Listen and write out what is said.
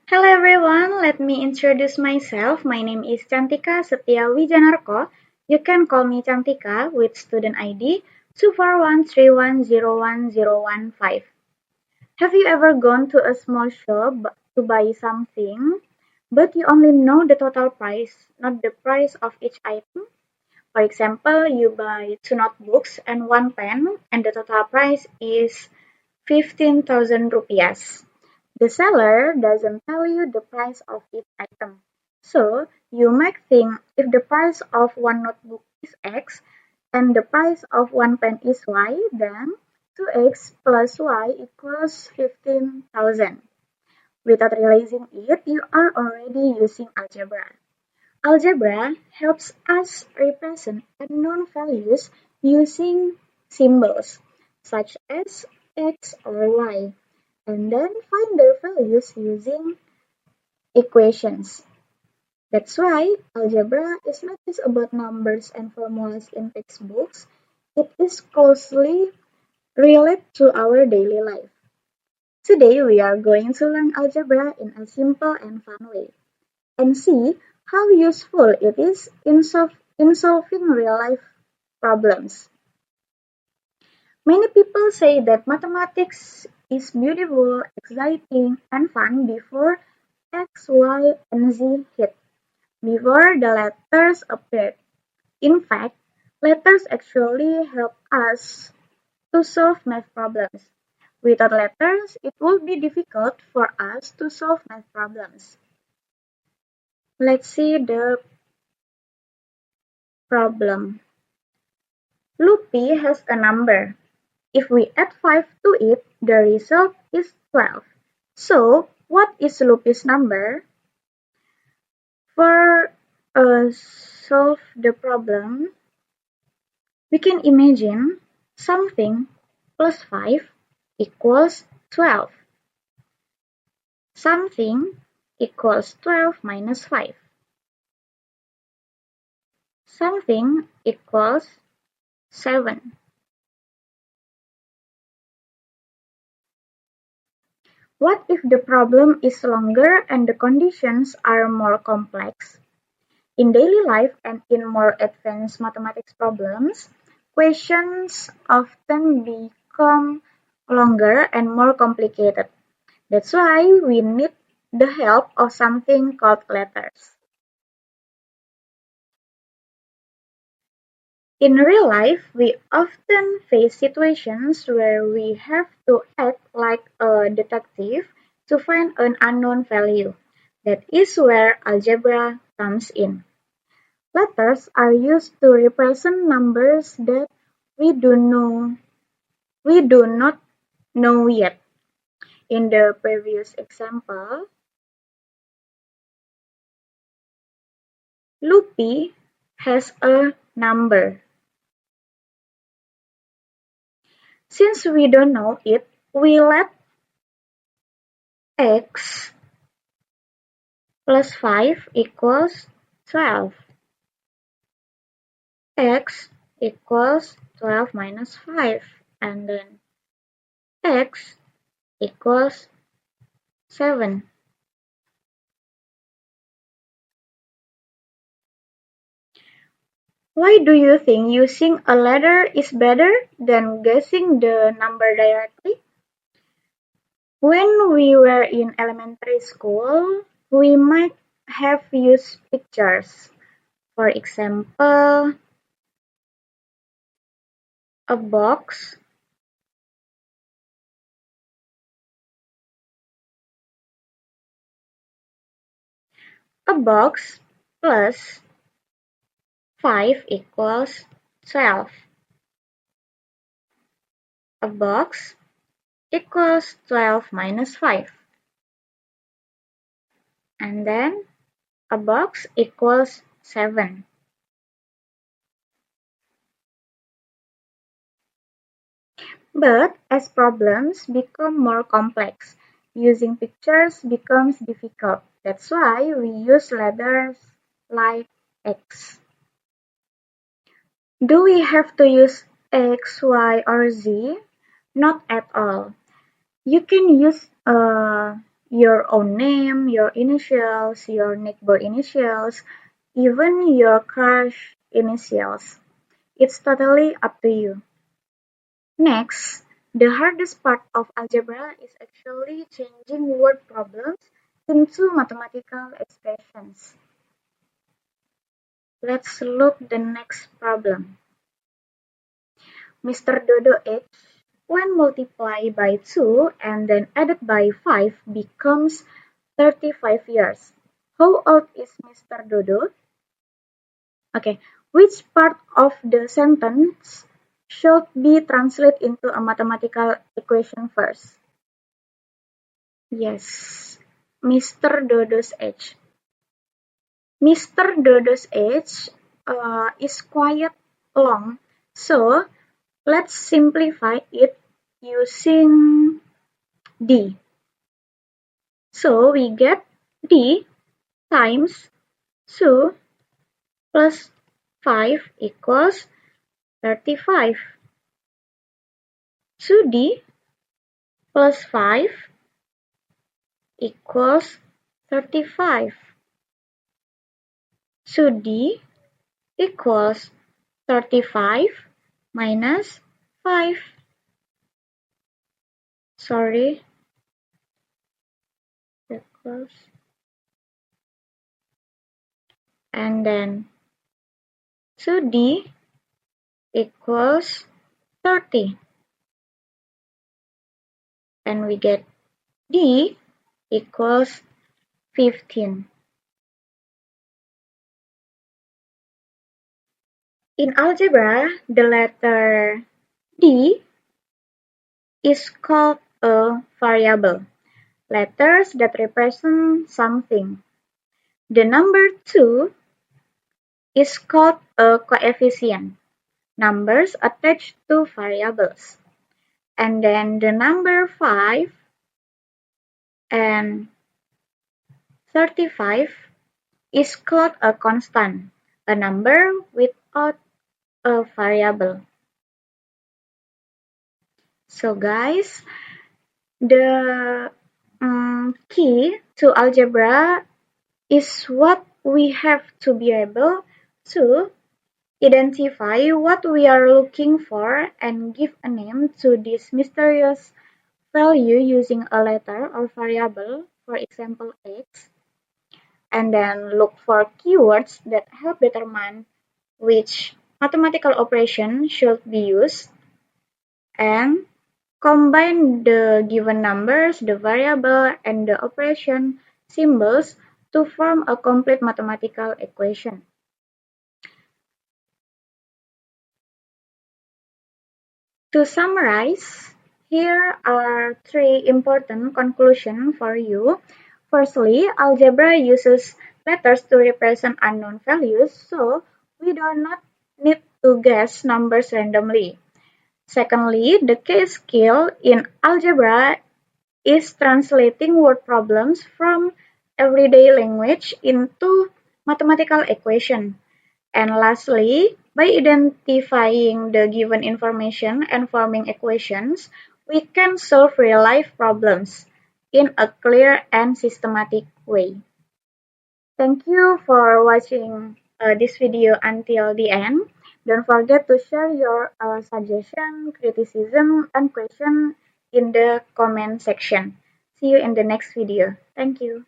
Hello everyone, let me introduce myself. My name is Cantika Setia Wijanarko. You can call me Cantika with student ID 241310115. Have you ever gone to a small shop to buy something, but you only know the total price, not the price of each item? For example, you buy two notebooks and one pen, and the total price is 15,000 rupiahs. The seller doesn't tell you the price of each item. So you might think if the price of one notebook is X and the price of one pen is Y, then 2X plus Y equals 15,000. Without realizing it, you are already using algebra. Algebra helps us represent unknown values using symbols such as X or Y, and then find their values using equations. That's why algebra is not just about numbers and formulas in textbooks, it is closely related to our daily life. Today we are going to learn algebra in a simple and fun way and see how useful it is in solving real life problems. Many people say that mathematics is beautiful, exciting, and fun before X, Y, and Z hit, before the letters appeared. In fact, letters actually help us to solve math problems. Without letters, it would be difficult for us to solve math problems. Let's see the problem. Loopy has a number. If we add 5 to it, the result is 12. So, what is Loopy's number? For solve the problem, we can imagine something plus 5 equals 12. Something equals 12 minus 5. Something equals 7. What if the problem is longer and the conditions are more complex? In daily life and in more advanced mathematics problems, questions often become longer and more complicated. That's why we need the help of something called letters. In real life, we often face situations where we have to act like a detective to find an unknown value. That is where algebra comes in. Letters are used to represent numbers that we do not know yet. In the previous example, Loopy has a number. Since we don't know it, we let x plus 5 equals 12. X equals 12 minus 5, and then x equals 7. Why do you think using a letter is better than guessing the number directly? When we were in elementary school, we might have used pictures. For example, a box, a box plus 5 equals 12. A box equals 12 minus 5. And then a box equals 7. But as problems become more complex, using pictures becomes difficult. That's why we use letters like X. Do we have to use X, Y, or Z? Not at all. You can your own name, your initials, your neighbor initials, even your crush initials. It's totally up to you. Next, the hardest part of algebra is actually changing word problems into mathematical expressions. Let's look the next problem. Mr. Dodo H, when multiplied by 2 and then added by 5 becomes 35 years. How old is Mr. Dodo? Okay, which part of the sentence should be translated into a mathematical equation first? Yes, Mr. Dodo's age. Mr. Dodo's age is quite long, so let's simplify it using D. So we get D times 2 plus 5 equals 35. So D plus 5 equals 35. So D equals 35 minus 5. Sorry. Equals. And then, so D equals 30. And we get D equals 15. In algebra, the letter D is called a variable, letters that represent something. The number 2 is called a coefficient, numbers attached to variables. And then the number 5 and 35 is called a constant, a number without a variable. So guys, the key to algebra is what we have to be able to identify what we are looking for and give a name to this mysterious value using a letter or variable, for example x, and then look for keywords that help determine which mathematical operation should be used, and combine the given numbers, the variable, and the operation symbols to form a complete mathematical equation. To summarize, here are 3 important conclusions for you. Firstly, algebra uses letters to represent unknown values, so we do not need to guess numbers randomly. Secondly, the key skill in algebra is translating word problems from everyday language into mathematical equation. And lastly, by identifying the given information and forming equations, we can solve real-life problems in a clear and systematic way. Thank you for watching this video until the end. Don't forget to share your suggestion, criticism, and question in the comment section. See you in the next video. Thank you.